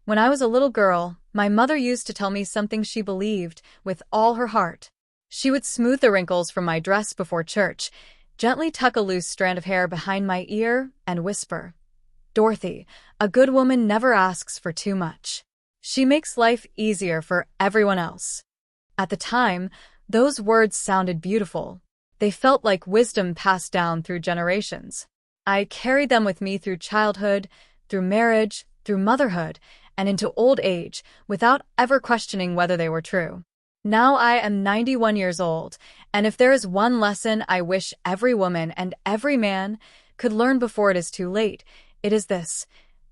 When I was a little girl, my mother used to tell me something she believed with all her heart. She would smooth the wrinkles from my dress before church, gently tuck a loose strand of hair behind my ear, and whisper, "Dorothy, a good woman never asks for too much. She makes life easier for everyone else." At the time, those words sounded beautiful. They felt like wisdom passed down through generations. I carried them with me through childhood, through marriage, through motherhood, and into old age, without ever questioning whether they were true. Now I am 91 years old, and if there is one lesson I wish every woman and every man could learn before it is too late, it is this: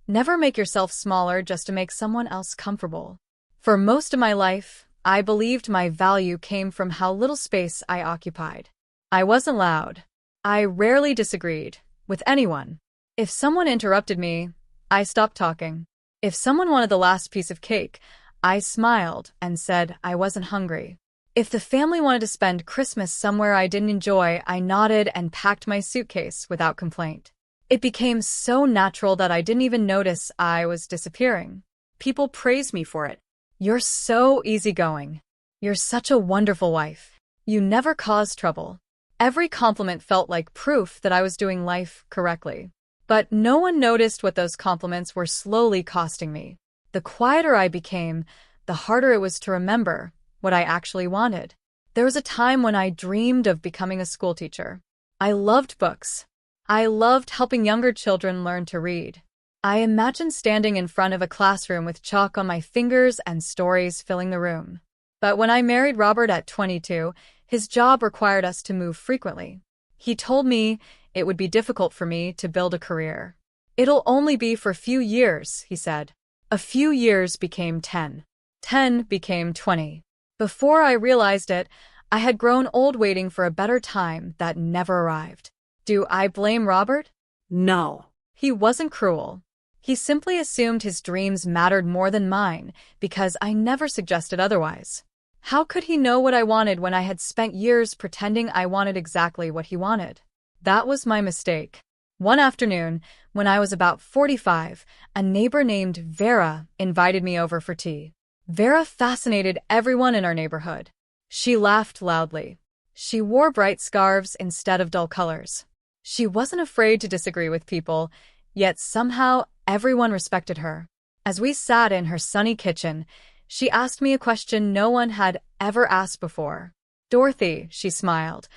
never make yourself smaller just to make someone else comfortable. For most of my life, I believed my value came from how little space I occupied. I wasn't loud. I rarely disagreed with anyone. If someone interrupted me, I stopped talking. If someone wanted the last piece of cake, I smiled and said I wasn't hungry. If the family wanted to spend Christmas somewhere I didn't enjoy, I nodded and packed my suitcase without complaint. It became so natural that I didn't even notice I was disappearing. People praised me for it. "You're so easygoing. You're such a wonderful wife. You never cause trouble." Every compliment felt like proof that I was doing life correctly. But no one noticed what those compliments were slowly costing me. The quieter I became, the harder it was to remember what I actually wanted. There was a time when I dreamed of becoming a schoolteacher. I loved books. I loved helping younger children learn to read. I imagined standing in front of a classroom with chalk on my fingers and stories filling the room. But when I married Robert at 22, his job required us to move frequently. He told me it would be difficult for me to build a career. "It'll only be for a few years," he said. A few years became 10. 10 became 20. Before I realized it, I had grown old waiting for a better time that never arrived. Do I blame Robert? No. He wasn't cruel. He simply assumed his dreams mattered more than mine because I never suggested otherwise. How could he know what I wanted when I had spent years pretending I wanted exactly what he wanted? That was my mistake. One afternoon, when I was about 45, a neighbor named Vera invited me over for tea. Vera fascinated everyone in our neighborhood. She laughed loudly. She wore bright scarves instead of dull colors. She wasn't afraid to disagree with people, yet somehow everyone respected her. As we sat in her sunny kitchen, she asked me a question no one had ever asked before. "Dorothy," she smiled,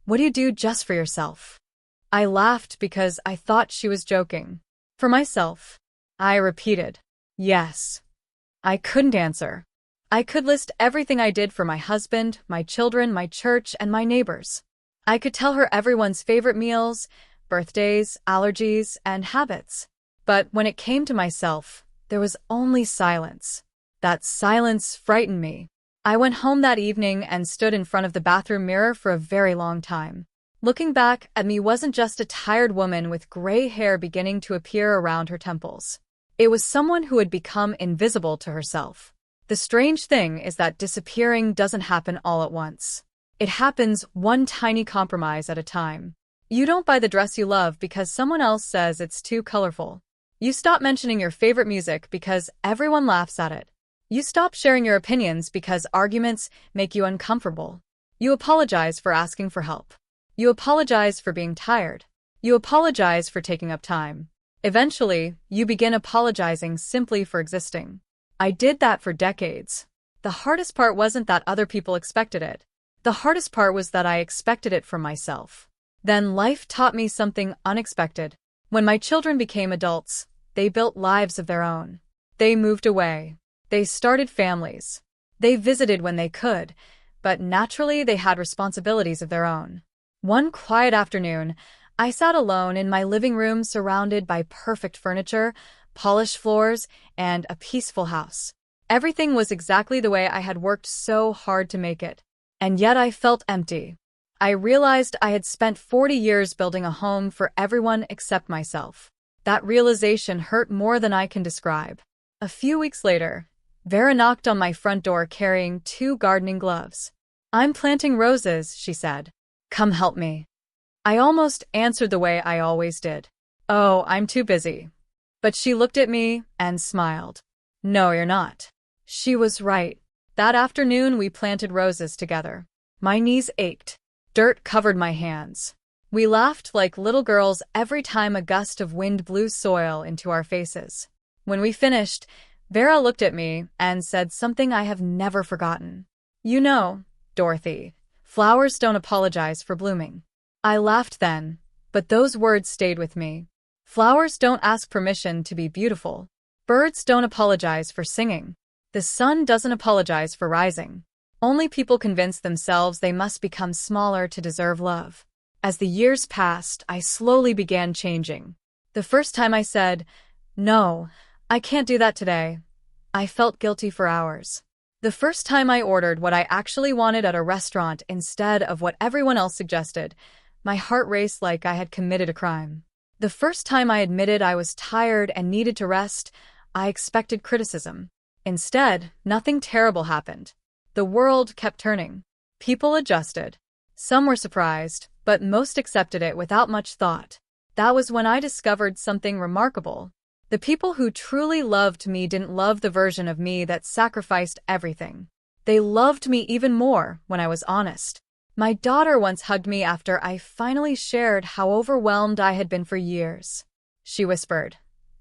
"what do you do just for yourself?" I laughed because I thought she was joking. "For myself," I repeated. "Yes." I couldn't answer. I could list everything I did for my husband, my children, my church, and my neighbors. I could tell her everyone's favorite meals, birthdays, allergies, and habits. But when it came to myself, there was only silence. That silence frightened me. I went home that evening and stood in front of the bathroom mirror for a very long time. Looking back at me wasn't just a tired woman with gray hair beginning to appear around her temples. It was someone who had become invisible to herself. The strange thing is that disappearing doesn't happen all at once. It happens one tiny compromise at a time. You don't buy the dress you love because someone else says it's too colorful. You stop mentioning your favorite music because everyone laughs at it. You stop sharing your opinions because arguments make you uncomfortable. You apologize for asking for help. You apologize for being tired. You apologize for taking up time. Eventually, you begin apologizing simply for existing. I did that for decades. The hardest part wasn't that other people expected it. The hardest part was that I expected it from myself. Then life taught me something unexpected. When my children became adults, they built lives of their own. They moved away. They started families. They visited when they could, but naturally they had responsibilities of their own. One quiet afternoon, I sat alone in my living room surrounded by perfect furniture, polished floors, and a peaceful house. Everything was exactly the way I had worked so hard to make it. And yet I felt empty. I realized I had spent 40 years building a home for everyone except myself. That realization hurt more than I can describe. A few weeks later, Vera knocked on my front door carrying 2 gardening gloves. "I'm planting roses," she said. "Come help me." I almost answered the way I always did. "Oh, I'm too busy." But she looked at me and smiled. No, you're not. She was right. That afternoon, we planted roses together. My knees ached. Dirt covered my hands. We laughed like little girls every time a gust of wind blew soil into our faces. When we finished, Vera looked at me and said something I have never forgotten. You know, Dorothy, flowers don't apologize for blooming. I laughed then, but those words stayed with me. Flowers don't ask permission to be beautiful. Birds don't apologize for singing. The sun doesn't apologize for rising. Only people convince themselves they must become smaller to deserve love. As the years passed, I slowly began changing. The first time I said, "No, I can't do that today," I felt guilty for hours. The first time I ordered what I actually wanted at a restaurant instead of what everyone else suggested, my heart raced like I had committed a crime. The first time I admitted I was tired and needed to rest, I expected criticism. Instead, nothing terrible happened. The world kept turning. People adjusted. Some were surprised, but most accepted it without much thought. That was when I discovered something remarkable. The people who truly loved me didn't love the version of me that sacrificed everything. They loved me even more when I was honest. My daughter once hugged me after I finally shared how overwhelmed I had been for years. She whispered,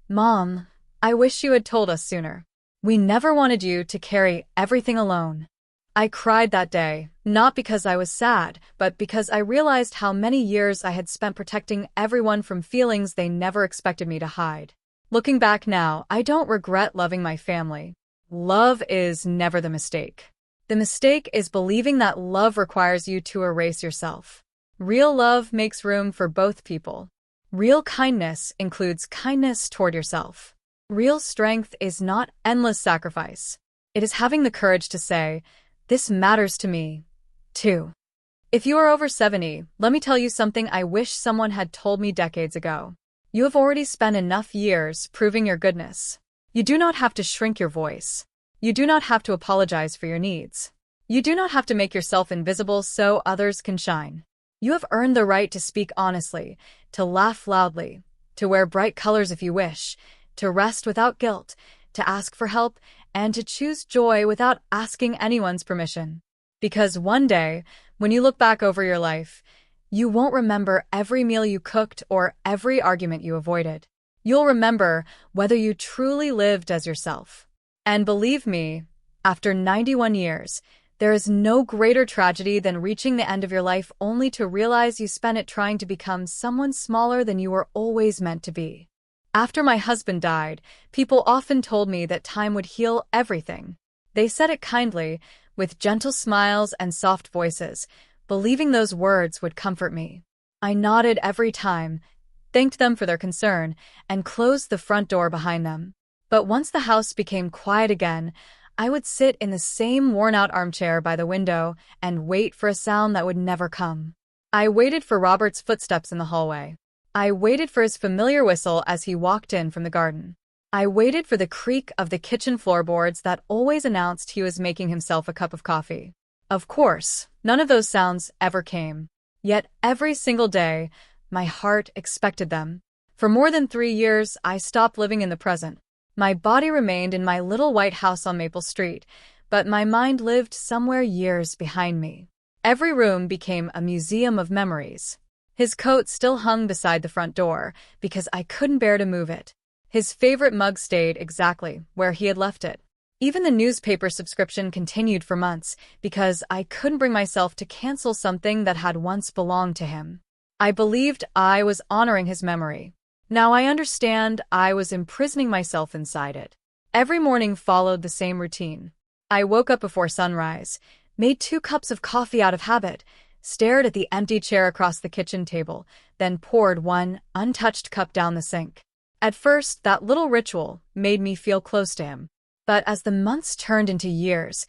"Mom, I wish you had told us sooner. We never wanted you to carry everything alone." I cried that day, not because I was sad, but because I realized how many years I had spent protecting everyone from feelings they never expected me to hide. Looking back now, I don't regret loving my family. Love is never the mistake. The mistake is believing that love requires you to erase yourself. Real love makes room for both people. Real kindness includes kindness toward yourself. Real strength is not endless sacrifice. It is having the courage to say, "This matters to me, too." If you are over 70, let me tell you something I wish someone had told me decades ago. You have already spent enough years proving your goodness. You do not have to shrink your voice. You do not have to apologize for your needs. You do not have to make yourself invisible so others can shine. You have earned the right to speak honestly, to laugh loudly, to wear bright colors if you wish, to rest without guilt, to ask for help, and to choose joy without asking anyone's permission. Because one day, when you look back over your life, you won't remember every meal you cooked or every argument you avoided. You'll remember whether you truly lived as yourself. And believe me, after 91 years, there is no greater tragedy than reaching the end of your life only to realize you spent it trying to become someone smaller than you were always meant to be. After my husband died, people often told me that time would heal everything. They said it kindly, with gentle smiles and soft voices, believing those words would comfort me. I nodded every time, thanked them for their concern, and closed the front door behind them. But once the house became quiet again, I would sit in the same worn-out armchair by the window and wait for a sound that would never come. I waited for Robert's footsteps in the hallway. I waited for his familiar whistle as he walked in from the garden. I waited for the creak of the kitchen floorboards that always announced he was making himself a cup of coffee. Of course, none of those sounds ever came. Yet every single day, my heart expected them. For more than 3 years, I stopped living in the present. My body remained in my little white house on Maple Street, but my mind lived somewhere years behind me. Every room became a museum of memories. His coat still hung beside the front door because I couldn't bear to move it. His favorite mug stayed exactly where he had left it. Even the newspaper subscription continued for months because I couldn't bring myself to cancel something that had once belonged to him. I believed I was honoring his memory. Now I understand I was imprisoning myself inside it. Every morning followed the same routine. I woke up before sunrise, made 2 cups of coffee out of habit, stared at the empty chair across the kitchen table, then poured 1 untouched cup down the sink. At first, that little ritual made me feel close to him. But as the months turned into years,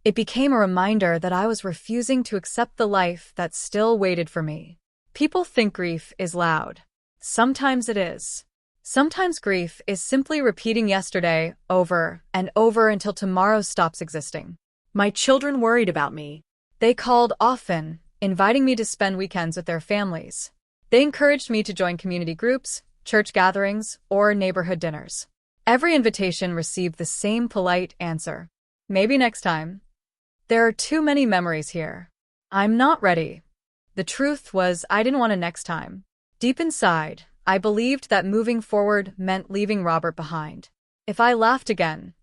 it became a reminder that I was refusing to accept the life that still waited for me. People think grief is loud. Sometimes it is. Sometimes grief is simply repeating yesterday over and over until tomorrow stops existing. My children worried about me. They called often, inviting me to spend weekends with their families. They encouraged me to join community groups, church gatherings, or neighborhood dinners. Every invitation received the same polite answer. Maybe next time. There are too many memories here. I'm not ready. The truth was, I didn't want a next time. Deep inside, I believed that moving forward meant leaving Robert behind. If I laughed again,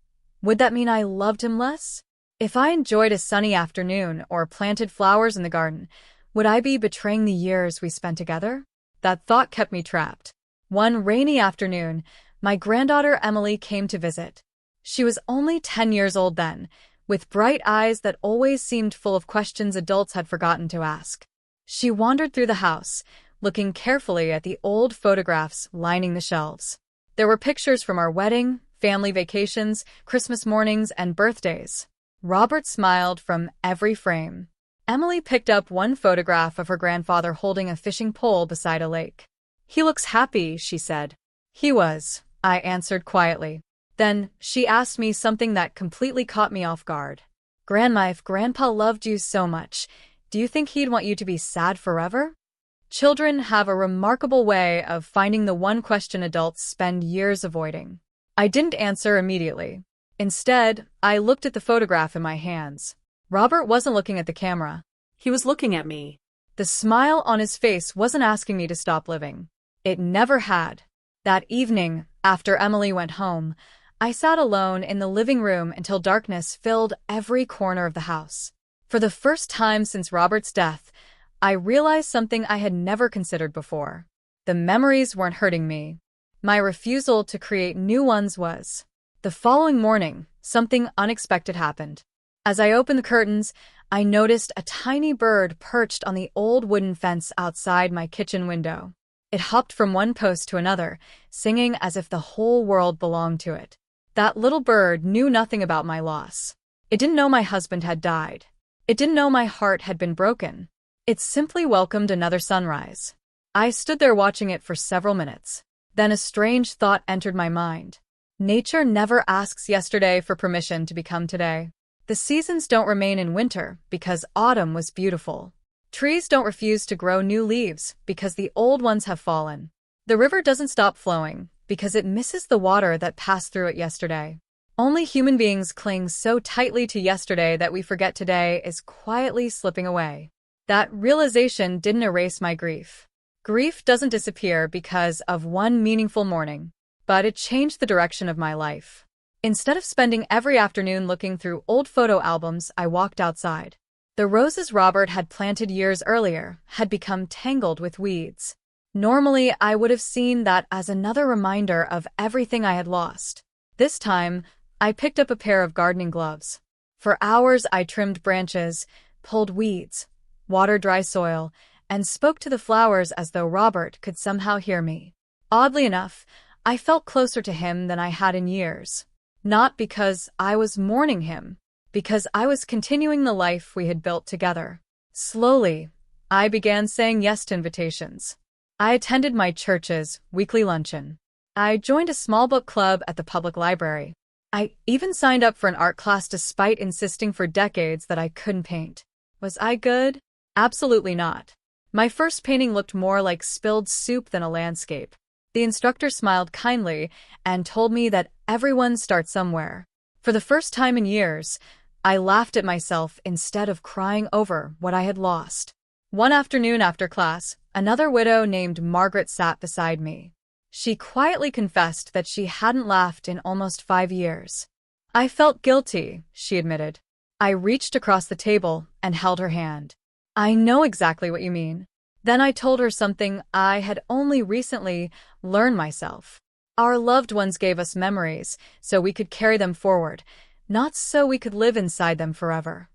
would that mean I loved him less? If I enjoyed a sunny afternoon or planted flowers in the garden, would I be betraying the years we spent together? That thought kept me trapped. One rainy afternoon, my granddaughter Emily came to visit. She was only 10 years old then, with bright eyes that always seemed full of questions adults had forgotten to ask. She wandered through the house, looking carefully at the old photographs lining the shelves. There were pictures from our wedding, family vacations, Christmas mornings, and birthdays. Robert smiled from every frame. Emily picked up one photograph of her grandfather holding a fishing pole beside a lake. "He looks happy," she said. "He was," I answered quietly. Then she asked me something that completely caught me off guard. "Grandma, if Grandpa loved you so much, do you think he'd want you to be sad forever?" Children have a remarkable way of finding the one question adults spend years avoiding. I didn't answer immediately. Instead, I looked at the photograph in my hands. Robert wasn't looking at the camera. He was looking at me. The smile on his face wasn't asking me to stop living. It never had. That evening, after Emily went home, I sat alone in the living room until darkness filled every corner of the house. For the first time since Robert's death, I realized something I had never considered before. The memories weren't hurting me. My refusal to create new ones was. The following morning, something unexpected happened. As I opened the curtains, I noticed a tiny bird perched on the old wooden fence outside my kitchen window. It hopped from one post to another, singing as if the whole world belonged to it. That little bird knew nothing about my loss. It didn't know my husband had died. It didn't know my heart had been broken. It simply welcomed another sunrise. I stood there watching it for several minutes. Then a strange thought entered my mind. Nature never asks yesterday for permission to become today. The seasons don't remain in winter because autumn was beautiful. Trees don't refuse to grow new leaves because the old ones have fallen. The river doesn't stop flowing because it misses the water that passed through it yesterday. Only human beings cling so tightly to yesterday that we forget today is quietly slipping away. That realization didn't erase my grief. Grief doesn't disappear because of one meaningful morning, but it changed the direction of my life. Instead of spending every afternoon looking through old photo albums, I walked outside. The roses Robert had planted years earlier had become tangled with weeds. Normally, I would have seen that as another reminder of everything I had lost. This time, I picked up a pair of gardening gloves. For hours, I trimmed branches, pulled weeds, watered dry soil, and spoke to the flowers as though Robert could somehow hear me. Oddly enough, I felt closer to him than I had in years. Not because I was mourning him, because I was continuing the life we had built together. Slowly, I began saying yes to invitations. I attended my church's weekly luncheon. I joined a small book club at the public library. I even signed up for an art class despite insisting for decades that I couldn't paint. Was I good? Absolutely not. My first painting looked more like spilled soup than a landscape. The instructor smiled kindly and told me that everyone starts somewhere. For the first time in years, I laughed at myself instead of crying over what I had lost. One afternoon after class, another widow named Margaret sat beside me. She quietly confessed that she hadn't laughed in almost 5 years. "I felt guilty," she admitted. I reached across the table and held her hand. "I know exactly what you mean." Then I told her something I had only recently learned myself. Our loved ones gave us memories so we could carry them forward, not so we could live inside them forever.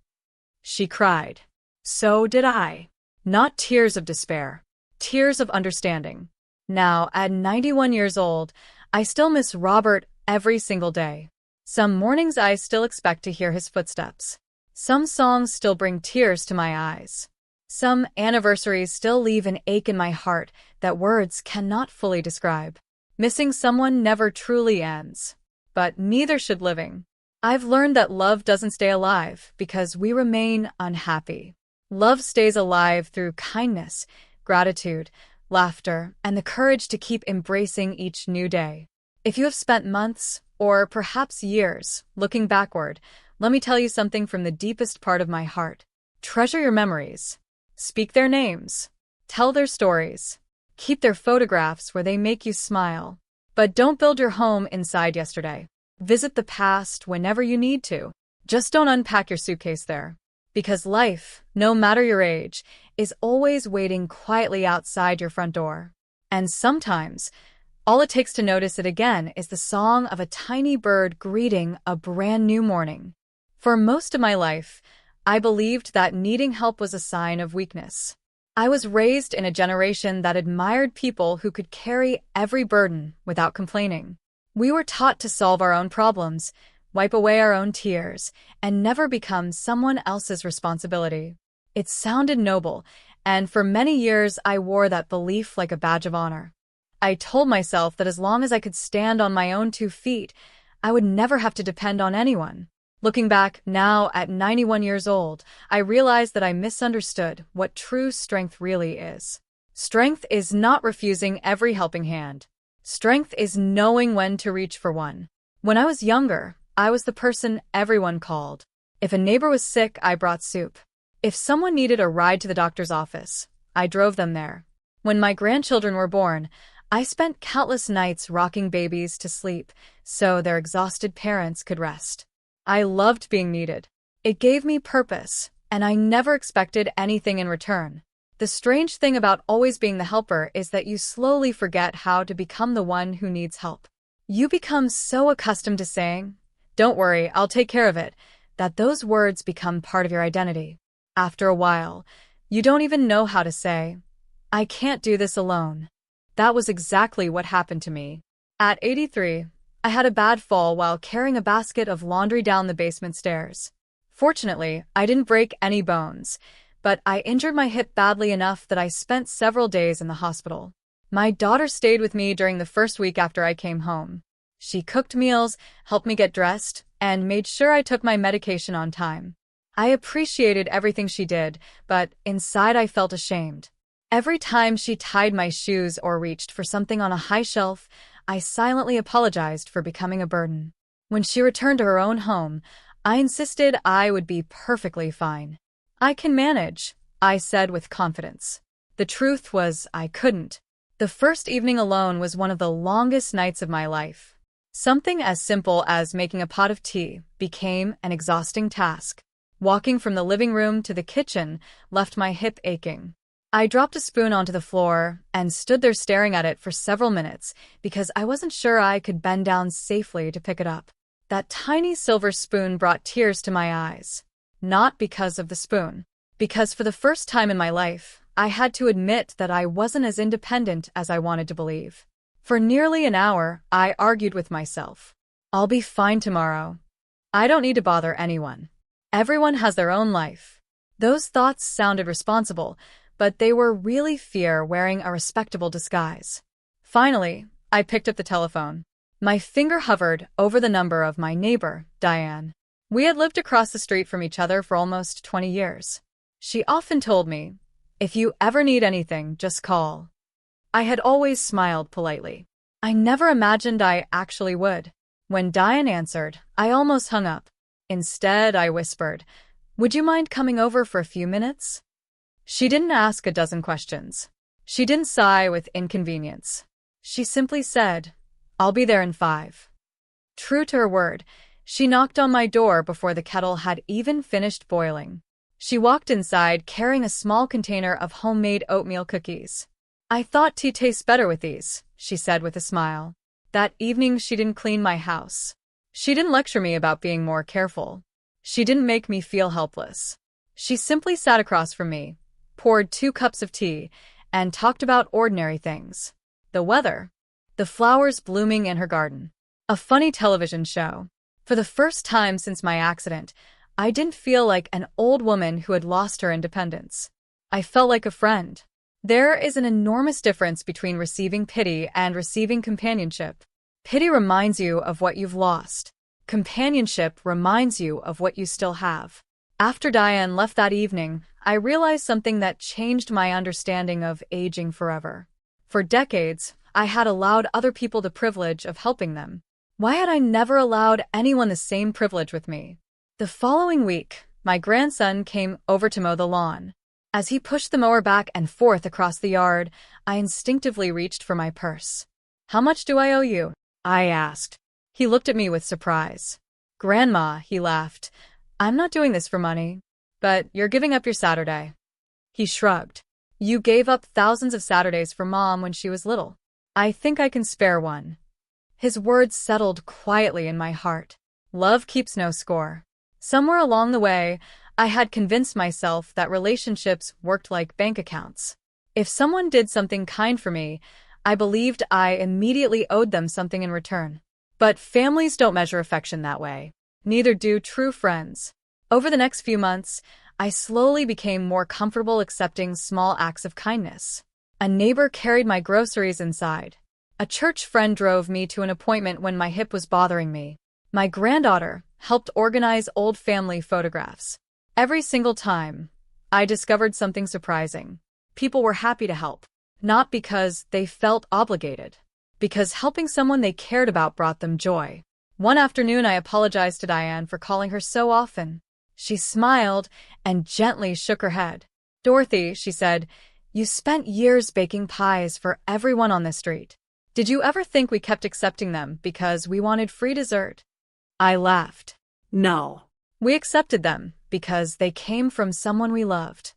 She cried. So did I. Not tears of despair, tears of understanding. Now, at 91 years old, I still miss Robert every single day. Some mornings I still expect to hear his footsteps. Some songs still bring tears to my eyes. Some anniversaries still leave an ache in my heart that words cannot fully describe. Missing someone never truly ends, but neither should living. I've learned that love doesn't stay alive because we remain unhappy. Love stays alive through kindness, gratitude, laughter, and the courage to keep embracing each new day. If you have spent months, or perhaps years, looking backward, let me tell you something from the deepest part of my heart. Treasure your memories. Speak their names. Tell their stories. Keep their photographs where they make you smile. But don't build your home inside yesterday. Visit the past whenever you need to. Just don't unpack your suitcase there. Because life, no matter your age, is always waiting quietly outside your front door. And sometimes, all it takes to notice it again is the song of a tiny bird greeting a brand new morning. For most of my life, I believed that needing help was a sign of weakness. I was raised in a generation that admired people who could carry every burden without complaining. We were taught to solve our own problems, wipe away our own tears, and never become someone else's responsibility. It sounded noble, and for many years I wore that belief like a badge of honor. I told myself that as long as I could stand on my own 2 feet, I would never have to depend on anyone. Looking back now at 91 years old, I realize that I misunderstood what true strength really is. Strength is not refusing every helping hand. Strength is knowing when to reach for one. When I was younger, I was the person everyone called. If a neighbor was sick, I brought soup. If someone needed a ride to the doctor's office, I drove them there. When my grandchildren were born, I spent countless nights rocking babies to sleep so their exhausted parents could rest. I loved being needed. It gave me purpose, and I never expected anything in return. The strange thing about always being the helper is that you slowly forget how to become the one who needs help. You become so accustomed to saying, "Don't worry, I'll take care of it," that those words become part of your identity. After a while, you don't even know how to say, "I can't do this alone." That was exactly what happened to me. At 83, I had a bad fall while carrying a basket of laundry down the basement stairs. Fortunately, I didn't break any bones, but I injured my hip badly enough that I spent several days in the hospital. My daughter stayed with me during the first week after I came home. She cooked meals, helped me get dressed, and made sure I took my medication on time. I appreciated everything she did, but inside I felt ashamed. Every time she tied my shoes or reached for something on a high shelf, I silently apologized for becoming a burden. When she returned to her own home, I insisted I would be perfectly fine. "I can manage," I said with confidence. The truth was I couldn't. The first evening alone was one of the longest nights of my life. Something as simple as making a pot of tea became an exhausting task. Walking from the living room to the kitchen left my hip aching. I dropped a spoon onto the floor and stood there staring at it for several minutes because I wasn't sure I could bend down safely to pick it up. That tiny silver spoon brought tears to my eyes. Not because of the spoon. Because for the first time in my life, I had to admit that I wasn't as independent as I wanted to believe. For nearly an hour, I argued with myself. "I'll be fine tomorrow. I don't need to bother anyone. Everyone has their own life." Those thoughts sounded responsible, but they were really fear wearing a respectable disguise. Finally, I picked up the telephone. My finger hovered over the number of my neighbor, Diane. We had lived across the street from each other for almost 20 years. She often told me, "If you ever need anything, just call." I had always smiled politely. I never imagined I actually would. When Diane answered, I almost hung up. Instead, I whispered, "Would you mind coming over for a few minutes?" She didn't ask a dozen questions. She didn't sigh with inconvenience. She simply said, "I'll be there in 5. True to her word, she knocked on my door before the kettle had even finished boiling. She walked inside carrying a small container of homemade oatmeal cookies. "I thought tea tastes better with these," she said with a smile. That evening she didn't clean my house. She didn't lecture me about being more careful. She didn't make me feel helpless. She simply sat across from me, poured 2 cups of tea, and talked about ordinary things. The weather, the flowers blooming in her garden, a funny television show. For the first time since my accident, I didn't feel like an old woman who had lost her independence. I felt like a friend. There is an enormous difference between receiving pity and receiving companionship. Pity reminds you of what you've lost. Companionship reminds you of what you still have. After Diane left that evening, I realized something that changed my understanding of aging forever. For decades, I had allowed other people the privilege of helping them. Why had I never allowed anyone the same privilege with me? The following week, my grandson came over to mow the lawn. As he pushed the mower back and forth across the yard, I instinctively reached for my purse. "How much do I owe you?" I asked. He looked at me with surprise. "Grandma," he laughed, "I'm not doing this for money. But you're giving up your Saturday." He shrugged. "You gave up thousands of Saturdays for Mom when she was little. I think I can spare one." His words settled quietly in my heart. Love keeps no score. Somewhere along the way, I had convinced myself that relationships worked like bank accounts. If someone did something kind for me, I believed I immediately owed them something in return. But families don't measure affection that way. Neither do true friends. Over the next few months, I slowly became more comfortable accepting small acts of kindness. A neighbor carried my groceries inside. A church friend drove me to an appointment when my hip was bothering me. My granddaughter helped organize old family photographs. Every single time, I discovered something surprising. People were happy to help, not because they felt obligated, because helping someone they cared about brought them joy. One afternoon, I apologized to Diane for calling her so often. She smiled and gently shook her head. "Dorothy," she said, "you spent years baking pies for everyone on the street. Did you ever think we kept accepting them because we wanted free dessert?" I laughed. "No. We accepted them because they came from someone we loved."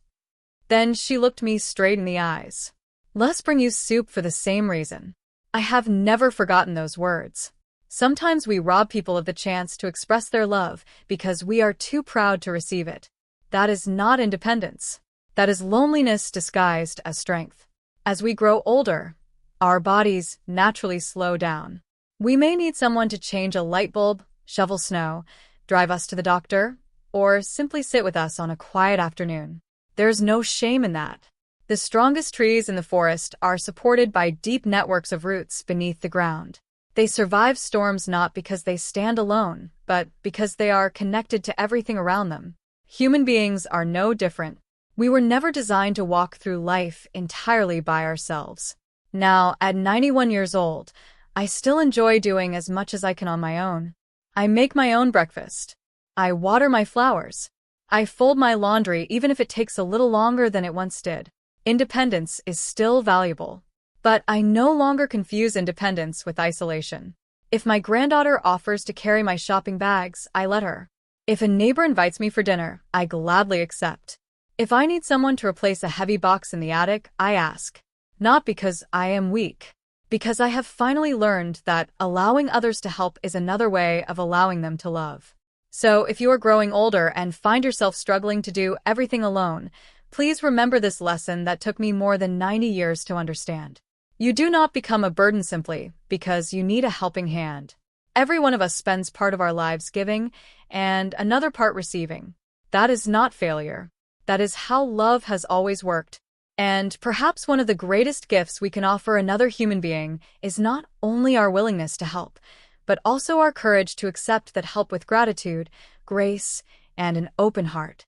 Then she looked me straight in the eyes. "Let's bring you soup for the same reason." I have never forgotten those words. Sometimes we rob people of the chance to express their love because we are too proud to receive it. That is not independence. That is loneliness disguised as strength. As we grow older, our bodies naturally slow down. We may need someone to change a light bulb, shovel snow, drive us to the doctor, or simply sit with us on a quiet afternoon. There's no shame in that. The strongest trees in the forest are supported by deep networks of roots beneath the ground. They survive storms not because they stand alone, but because they are connected to everything around them. Human beings are no different. We were never designed to walk through life entirely by ourselves. Now, at 91 years old, I still enjoy doing as much as I can on my own. I make my own breakfast. I water my flowers. I fold my laundry even if it takes a little longer than it once did. Independence is still valuable. But I no longer confuse independence with isolation. If my granddaughter offers to carry my shopping bags, I let her. If a neighbor invites me for dinner, I gladly accept. If I need someone to replace a heavy box in the attic, I ask. Not because I am weak. Because I have finally learned that allowing others to help is another way of allowing them to love. So if you are growing older and find yourself struggling to do everything alone, please remember this lesson that took me more than 90 years to understand. You do not become a burden simply because you need a helping hand. Every one of us spends part of our lives giving and another part receiving. That is not failure. That is how love has always worked. And perhaps one of the greatest gifts we can offer another human being is not only our willingness to help, but also our courage to accept that help with gratitude, grace, and an open heart.